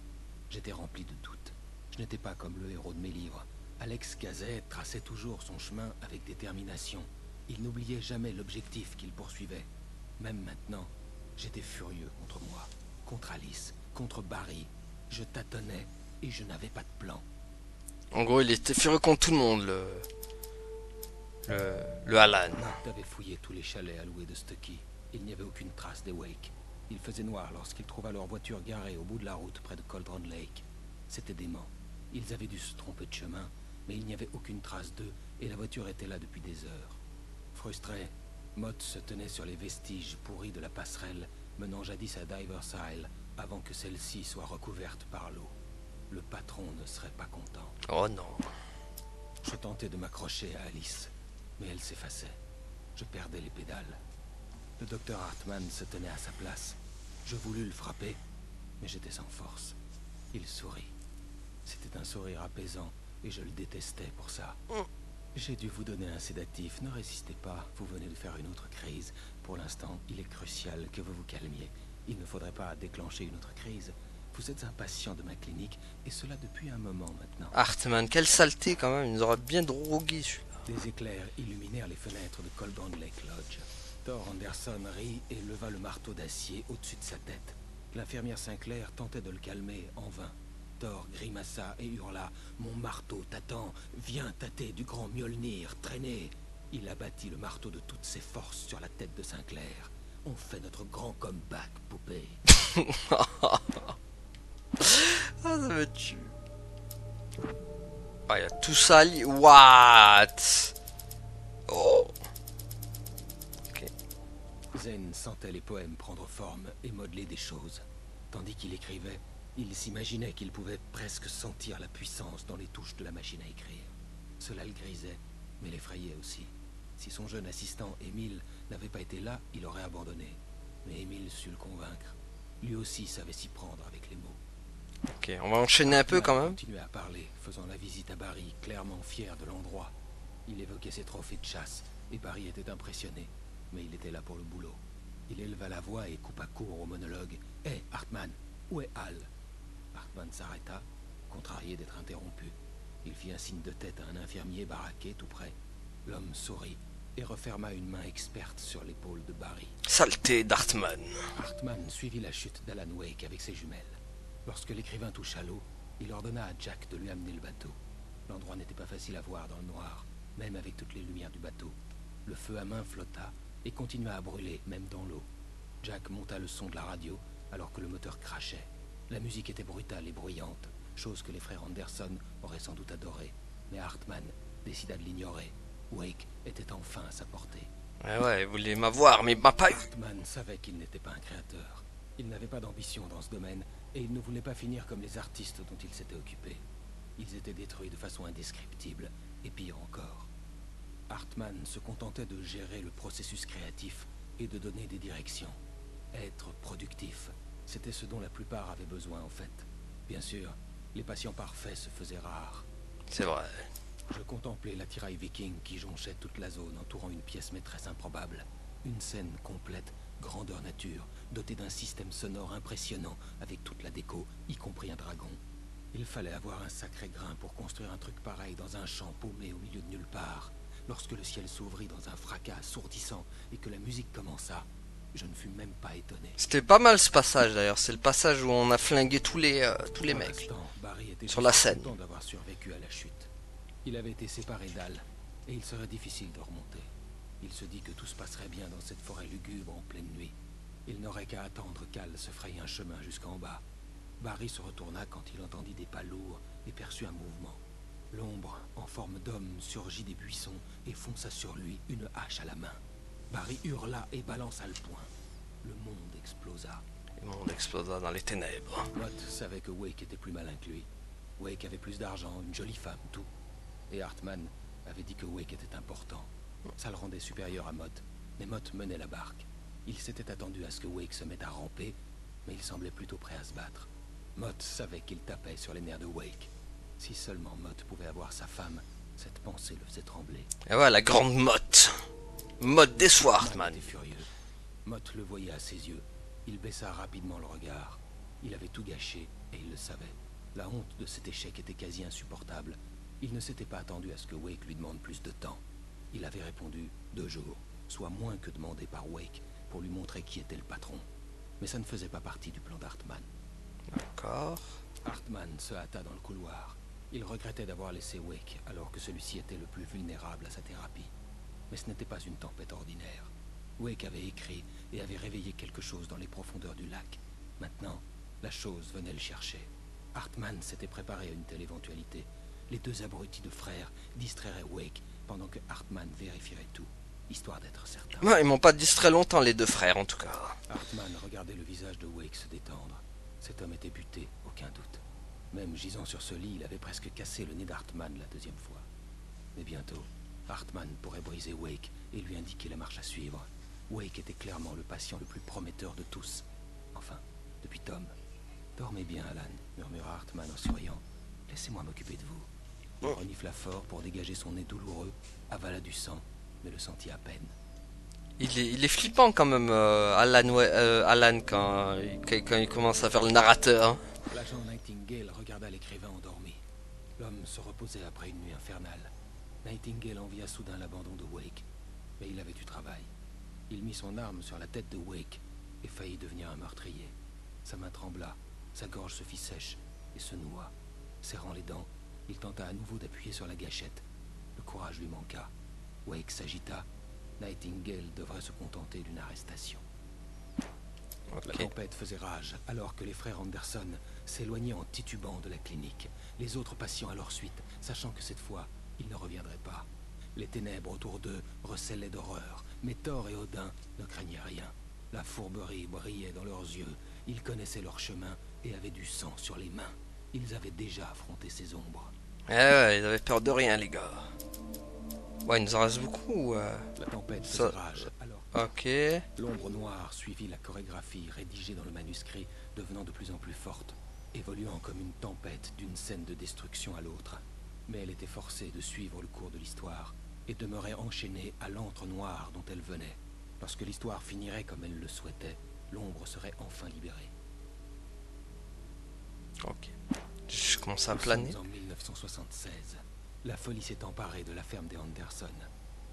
J'étais rempli de doutes. Je n'étais pas comme le héros de mes livres. Alex Gazet traçait toujours son chemin avec détermination. Il n'oubliait jamais l'objectif qu'il poursuivait. Même maintenant, j'étais furieux contre moi, contre Alice, contre Barry. Je tâtonnais et je n'avais pas de plan. En gros, il était furieux contre tout le monde, le Alan. Nat avait fouillé tous les chalets alloués de Stucky. Il n'y avait aucune trace des Wake. Il faisait noir lorsqu'il trouva leur voiture garée au bout de la route près de Cauldron Lake. C'était dément. Ils avaient dû se tromper de chemin, mais il n'y avait aucune trace d'eux et la voiture était là depuis des heures. Frustré, Mott se tenait sur les vestiges pourris de la passerelle menant jadis à Divers Isle avant que celle-ci soit recouverte par l'eau. Le patron ne serait pas content. Oh non. Je tentais de m'accrocher à Alice, mais elle s'effaçait. Je perdais les pédales. Le docteur Hartman se tenait à sa place. Je voulus le frapper, mais j'étais sans force. Il sourit. C'était un sourire apaisant, et je le détestais pour ça. J'ai dû vous donner un sédatif, ne résistez pas, vous venez de faire une autre crise. Pour l'instant, il est crucial que vous vous calmiez. Il ne faudrait pas déclencher une autre crise. Vous êtes un patient de ma clinique, et cela depuis un moment maintenant. Hartman, quelle saleté quand même, il nous aura bien drogué celui-là. Des éclairs illuminèrent les fenêtres de Cauldron Lake Lodge. Thor Anderson rit et leva le marteau d'acier au-dessus de sa tête. L'infirmière Sinclair tentait de le calmer en vain. Thor grimaça et hurla « Mon marteau t'attend, viens tâter du grand Mjolnir, traînez !» Il abattit le marteau de toutes ses forces sur la tête de Sinclair. « On fait notre grand comeback, poupée !» Ah, ça me tue. Ah, il y a tout ça lié. What? Oh. Ok. Zen sentait les poèmes prendre forme et modeler des choses. Tandis qu'il écrivait, il s'imaginait qu'il pouvait presque sentir la puissance dans les touches de la machine à écrire. Cela le grisait, mais l'effrayait aussi. Si son jeune assistant, Émile, n'avait pas été là, il aurait abandonné. Mais Émile sut le convaincre. Lui aussi savait s'y prendre avec les mots. Ok, on va enchaîner un peu quand même. Il continuait à parler, faisant la visite à Barry, clairement fier de l'endroit. Il évoquait ses trophées de chasse, et Barry était impressionné. Mais il était là pour le boulot. Il éleva la voix et coupa court au monologue. « Hé, Hartman, où est Hal ?» Hartman s'arrêta, contrarié d'être interrompu. Il fit un signe de tête à un infirmier baraqué tout près. L'homme sourit et referma une main experte sur l'épaule de Barry. Saleté d'Hartman. Hartman suivit la chute d'Alan Wake avec ses jumelles. Lorsque l'écrivain toucha l'eau, il ordonna à Jack de lui amener le bateau. L'endroit n'était pas facile à voir dans le noir, même avec toutes les lumières du bateau. Le feu à main flotta et continua à brûler, même dans l'eau. Jack monta le son de la radio alors que le moteur crachait. La musique était brutale et bruyante, chose que les frères Anderson auraient sans doute adoré. Mais Hartman décida de l'ignorer. Wake était enfin à sa portée. Ouais, il voulait m'avoir, mais il m'a pas eu. Hartman savait qu'il n'était pas un créateur. Il n'avait pas d'ambition dans ce domaine, et il ne voulait pas finir comme les artistes dont il s'était occupé. Ils étaient détruits de façon indescriptible, et pire encore. Hartman se contentait de gérer le processus créatif et de donner des directions. Être productif, c'était ce dont la plupart avaient besoin en fait. Bien sûr, les patients parfaits se faisaient rares. C'est vrai. Je contemplais l'attirail viking qui jonchait toute la zone entourant une pièce maîtresse improbable. Une scène complète, grandeur nature, dotée d'un système sonore impressionnant avec toute la déco, y compris un dragon. Il fallait avoir un sacré grain pour construire un truc pareil dans un champ paumé au milieu de nulle part. Lorsque le ciel s'ouvrit dans un fracas assourdissant et que la musique commença, je ne fus même pas étonné. C'était pas mal ce passage d'ailleurs, c'est le passage où on a flingué tous les mecs Barry était sur la scène. content d'avoir survécu à la chute. Il avait été séparé d'Al, et il serait difficile de remonter. Il se dit que tout se passerait bien dans cette forêt lugubre en pleine nuit. Il n'aurait qu'à attendre qu'Al se fraye un chemin jusqu'en bas. Barry se retourna quand il entendit des pas lourds et perçut un mouvement. L'ombre, en forme d'homme, surgit des buissons et fonça sur lui, une hache à la main. Barry hurla et balança le poing. Le monde explosa. Le monde explosa dans les ténèbres. Mott savait que Wake était plus malin que lui. Wake avait plus d'argent, une jolie femme, tout. Et Hartman avait dit que Wake était important. Ça le rendait supérieur à Mott. Mais Mott menait la barque. Il s'était attendu à ce que Wake se mette à ramper, mais il semblait plutôt prêt à se battre. Mott savait qu'il tapait sur les nerfs de Wake. Si seulement Mott pouvait avoir sa femme, cette pensée le faisait trembler. Et voilà, la grande Mott. Mott déçoit Hartman. Mott était furieux. Mott le voyait à ses yeux. Il baissa rapidement le regard. Il avait tout gâché, et il le savait. La honte de cet échec était quasi insupportable. Il ne s'était pas attendu à ce que Wake lui demande plus de temps. Il avait répondu 2 jours, soit moins que demandé par Wake, pour lui montrer qui était le patron. Mais ça ne faisait pas partie du plan d'Hartman. D'accord. Hartman se hâta dans le couloir. Il regrettait d'avoir laissé Wake alors que celui-ci était le plus vulnérable à sa thérapie. Mais ce n'était pas une tempête ordinaire. Wake avait écrit et avait réveillé quelque chose dans les profondeurs du lac. Maintenant, la chose venait le chercher. Hartman s'était préparé à une telle éventualité. Les 2 abrutis de frères distrairaient Wake pendant que Hartman vérifierait tout, histoire d'être certain. Ouais, ils m'ont pas distrait longtemps, les 2 frères, en tout cas. Hartman regardait le visage de Wake se détendre. Cet homme était buté, aucun doute. Même gisant sur ce lit, il avait presque cassé le nez d'Hartman la 2e fois. Mais bientôt, Hartman pourrait briser Wake et lui indiquer la marche à suivre. Wake était clairement le patient le plus prometteur de tous. Enfin, depuis Tom. Dormez bien, Alan, murmura Hartman en souriant. Laissez-moi m'occuper de vous. Il renifla fort pour dégager son nez douloureux, avala du sang, mais le sentit à peine. Il est flippant quand même, Alan, quand il commence à faire le narrateur. L'agent Nightingale regarda l'écrivain endormi. L'homme se reposait après une nuit infernale. Nightingale envia soudain l'abandon de Wake, mais il avait du travail. Il mit son arme sur la tête de Wake et faillit devenir un meurtrier. Sa main trembla, sa gorge se fit sèche et se noua. Serrant les dents, il tenta à nouveau d'appuyer sur la gâchette. Le courage lui manqua. Wake s'agita. Nightingale devrait se contenter d'une arrestation. Okay. La tempête faisait rage alors que les frères Anderson s'éloignaient en titubant de la clinique. Les autres patients à leur suite, sachant que cette fois, ils ne reviendraient pas. Les ténèbres autour d'eux recèlaient d'horreur, mais Thor et Odin ne craignaient rien. La fourberie brillait dans leurs yeux. Ils connaissaient leur chemin et avaient du sang sur les mains. Ils avaient déjà affronté ces ombres. Ouais, ils avaient peur de rien, les gars. Ouais, il nous en reste beaucoup. La tempête faisait rage alors. Ok. L'ombre noire suivit la chorégraphie rédigée dans le manuscrit, devenant de plus en plus forte, évoluant comme une tempête d'une scène de destruction à l'autre. Mais elle était forcée de suivre le cours de l'histoire et demeurait enchaînée à l'antre noir dont elle venait. Lorsque l'histoire finirait comme elle le souhaitait, l'ombre serait enfin libérée. Ok. Je commence à planer. Nous sommes en 1976. La folie s'est emparée de la ferme des Anderson.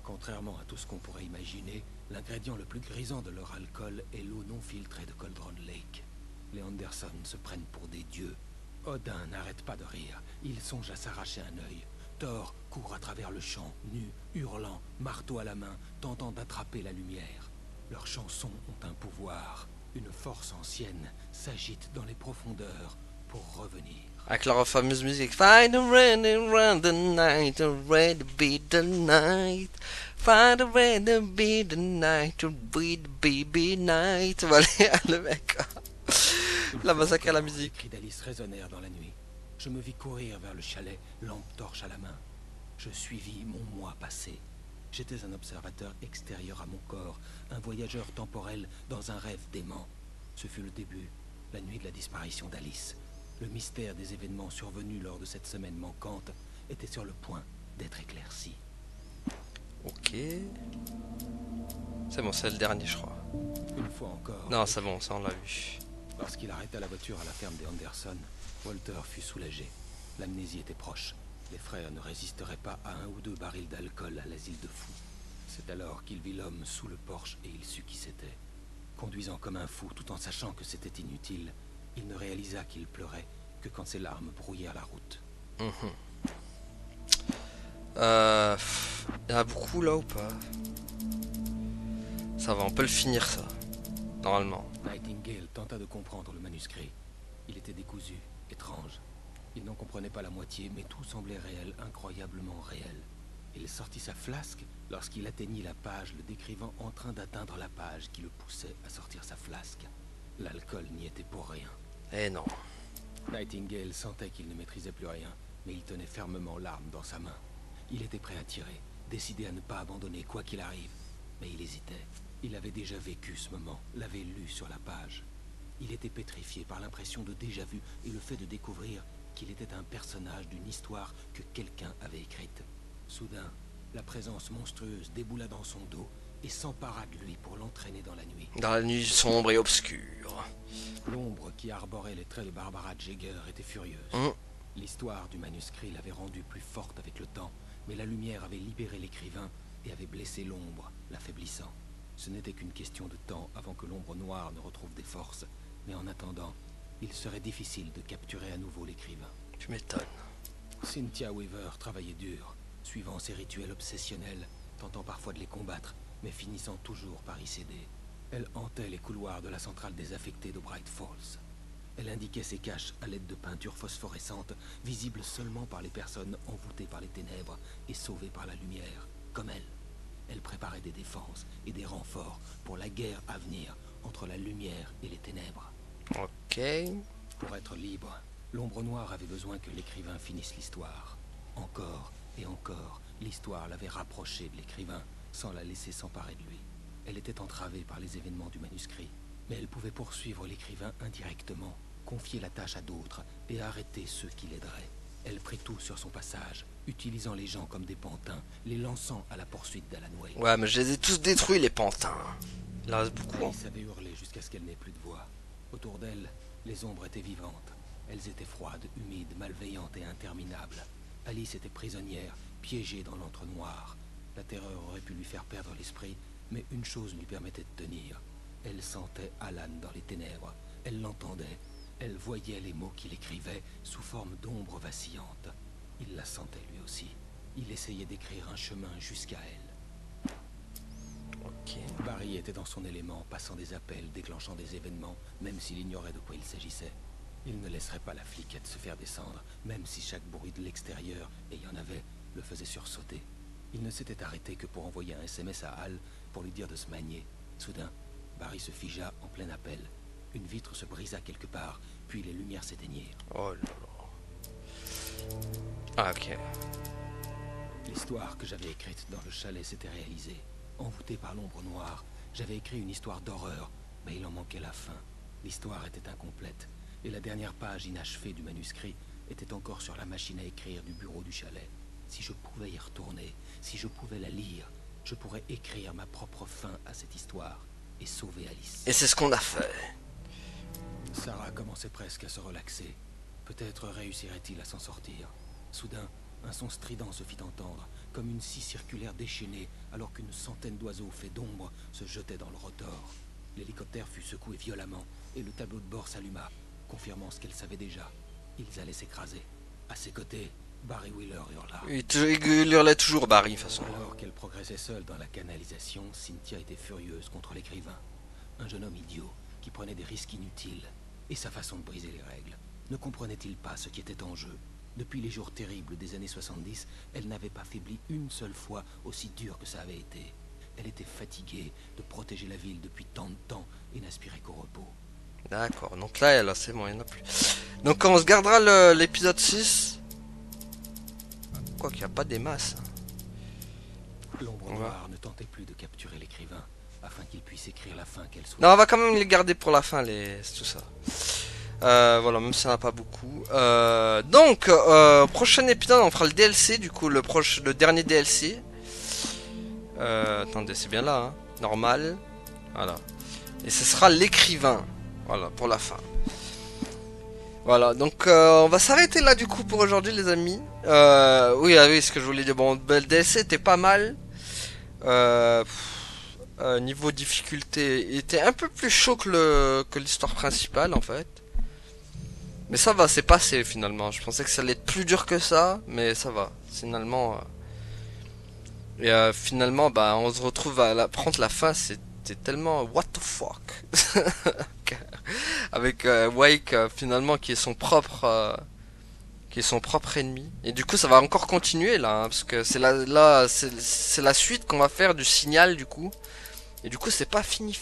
Contrairement à tout ce qu'on pourrait imaginer, l'ingrédient le plus grisant de leur alcool est l'eau non filtrée de Cauldron Lake. Les Anderson se prennent pour des dieux. Odin n'arrête pas de rire. Il songe à s'arracher un œil. Thor court à travers le champ, nu, hurlant, marteau à la main, tentant d'attraper la lumière. Leurs chansons ont un pouvoir. Une force ancienne s'agite dans les profondeurs pour revenir. Avec leur fameuse musique. Find a rain around the night, ready to be the night. Find a rain to be the night, to be the baby night. Voilà, le mec. La massacre à la musique. Les cris d'Alice résonnèrent dans la nuit. Je me vis courir vers le chalet, lampe torche à la main. Je suivis mon moi passé. J'étais un observateur extérieur à mon corps, un voyageur temporel dans un rêve dément. Ce fut le début, la nuit de la disparition d'Alice. Le mystère des événements survenus lors de cette semaine manquante était sur le point d'être éclairci. Ok. C'est bon, c'est le dernier, je crois. Une fois encore... Non, c'est bon, ça on l'a vu. Lorsqu'il arrêta la voiture à la ferme des Anderson, Walter fut soulagé. L'amnésie était proche. Les frères ne résisteraient pas à 1 ou 2 barils d'alcool à l'asile de fous. C'est alors qu'il vit l'homme sous le porche et il sut qui c'était. Conduisant comme un fou tout en sachant que c'était inutile, il ne réalisa qu'il pleurait que quand ses larmes brouillèrent la route. Il y en a beaucoup là ou pas? Ça va, on peut le finir ça. Normalement. Nightingale tenta de comprendre le manuscrit. Il était décousu, étrange. Il n'en comprenait pas la moitié, mais tout semblait réel, incroyablement réel. Il sortit sa flasque lorsqu'il atteignit la page, le décrivant en train d'atteindre la page qui le poussait à sortir sa flasque. L'alcool n'y était pour rien. Eh non. Nightingale sentait qu'il ne maîtrisait plus rien, mais il tenait fermement l'arme dans sa main. Il était prêt à tirer, décidé à ne pas abandonner quoi qu'il arrive. Mais il hésitait. Il avait déjà vécu ce moment, l'avait lu sur la page. Il était pétrifié par l'impression de déjà-vu et le fait de découvrir qu'il était un personnage d'une histoire que quelqu'un avait écrite. Soudain, la présence monstrueuse déboula dans son dos et s'empara de lui pour l'entraîner dans la nuit. Dans la nuit sombre et obscure. L'ombre qui arborait les traits de Barbara Jagger était furieuse. L'histoire du manuscrit l'avait rendue plus forte avec le temps, mais la lumière avait libéré l'écrivain et avait blessé l'ombre, l'affaiblissant. Ce n'était qu'une question de temps avant que l'ombre noire ne retrouve des forces, mais en attendant, il serait difficile de capturer à nouveau l'écrivain. Tu m'étonnes. Cynthia Weaver travaillait dur, suivant ses rituels obsessionnels, tentant parfois de les combattre, mais finissant toujours par y céder. Elle hantait les couloirs de la centrale désaffectée de Bright Falls. Elle indiquait ses caches à l'aide de peintures phosphorescentes, visibles seulement par les personnes envoûtées par les ténèbres et sauvées par la lumière, comme elle. Elle préparait des défenses et des renforts pour la guerre à venir entre la lumière et les ténèbres. Ok. Pour être libre, l'ombre noire avait besoin que l'écrivain finisse l'histoire. Encore et encore, l'histoire l'avait rapprochée de l'écrivain, sans la laisser s'emparer de lui. Elle était entravée par les événements du manuscrit, mais elle pouvait poursuivre l'écrivain indirectement, confier la tâche à d'autres et arrêter ceux qui l'aideraient. Elle prit tout sur son passage, utilisant les gens comme des pantins, les lançant à la poursuite d'Alan Wake. Ouais, mais je les ai tous détruits, les pantins. Il en reste beaucoup. Alice avait hurlé jusqu'à ce qu'elle n'ait plus de voix. Autour d'elle, les ombres étaient vivantes. Elles étaient froides, humides, malveillantes et interminables. Alice était prisonnière, piégée dans l'entre-noir. La terreur aurait pu lui faire perdre l'esprit, mais une chose lui permettait de tenir. Elle sentait Alan dans les ténèbres. Elle l'entendait. Elle voyait les mots qu'il écrivait sous forme d'ombres vacillantes. Il la sentait lui aussi. Il essayait d'écrire un chemin jusqu'à elle. Ok. Barry était dans son élément, passant des appels, déclenchant des événements, même s'il ignorait de quoi il s'agissait. Il ne laisserait pas la fliquette se faire descendre, même si chaque bruit de l'extérieur, et il y en avait, le faisait sursauter. Il ne s'était arrêté que pour envoyer un SMS à Hal pour lui dire de se manier. Soudain, Barry se figea en plein appel. Une vitre se brisa quelque part, puis les lumières s'éteignirent. Oh là là. Ah, ok. L'histoire que j'avais écrite dans le chalet s'était réalisée. Envoûté par l'ombre noire, j'avais écrit une histoire d'horreur, mais il en manquait la fin. L'histoire était incomplète, et la dernière page inachevée du manuscrit était encore sur la machine à écrire du bureau du chalet. Si je pouvais y retourner, si je pouvais la lire, je pourrais écrire ma propre fin à cette histoire et sauver Alice. Et c'est ce qu'on a fait. Sarah commençait presque à se relaxer. Peut-être réussirait-il à s'en sortir. Soudain, un son strident se fit entendre, comme une scie circulaire déchaînée, alors qu'une centaine d'oiseaux faits d'ombre se jetaient dans le rotor. L'hélicoptère fut secoué violemment, et le tableau de bord s'alluma, confirmant ce qu'elle savait déjà. Ils allaient s'écraser. À ses côtés, Barry Wheeler hurla. Il hurlait toujours Barry, de toute façon. Alors qu'elle progressait seule dans la canalisation, Cynthia était furieuse contre l'écrivain. Un jeune homme idiot, qui prenait des risques inutiles. Et sa façon de briser les règles. Ne comprenait-il pas ce qui était en jeu? Depuis les jours terribles des années 70, elle n'avait pas faibli une seule fois, aussi dur que ça avait été. Elle était fatiguée de protéger la ville depuis tant de temps et n'aspirait qu'au repos. D'accord, donc là c'est bon, il n'y en a plus. Donc on se gardera l'épisode 6. Quoi qu'il n'y a pas des masses. L'ombre noire ne tentait plus de capturer l'écrivain, afin qu'il puisse écrire la fin qu'elle souhaitait. Non, on va quand même les garder pour la fin, c'est tout ça. Voilà, même si ça n'a pas beaucoup. Donc, prochain épisode, on fera le DLC, du coup, le dernier DLC. Attendez, c'est bien là, hein. Normal. Voilà. Et ce sera l'écrivain. Voilà, pour la fin. Voilà, donc on va s'arrêter là, du coup, pour aujourd'hui, les amis. Oui, ce que je voulais dire. Bon, le DLC était pas mal. Niveau difficulté, il était un peu plus chaud que l'histoire principale, en fait. Mais ça va, c'est passé finalement. Je pensais que ça allait être plus dur que ça, mais ça va. Finalement, Et finalement, bah, on se retrouve à prendre la fin. C'était tellement what the fuck. Avec Wake finalement qui est son propre ennemi. Et du coup, ça va encore continuer là, hein, parce que c'est la suite qu'on va faire du signal du coup. Et du coup, c'est pas fini.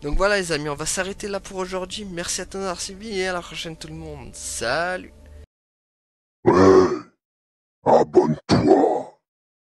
Donc voilà les amis, on va s'arrêter là pour aujourd'hui. Merci à toi d'avoir suivi et à la prochaine tout le monde. Salut. Ouais, abonne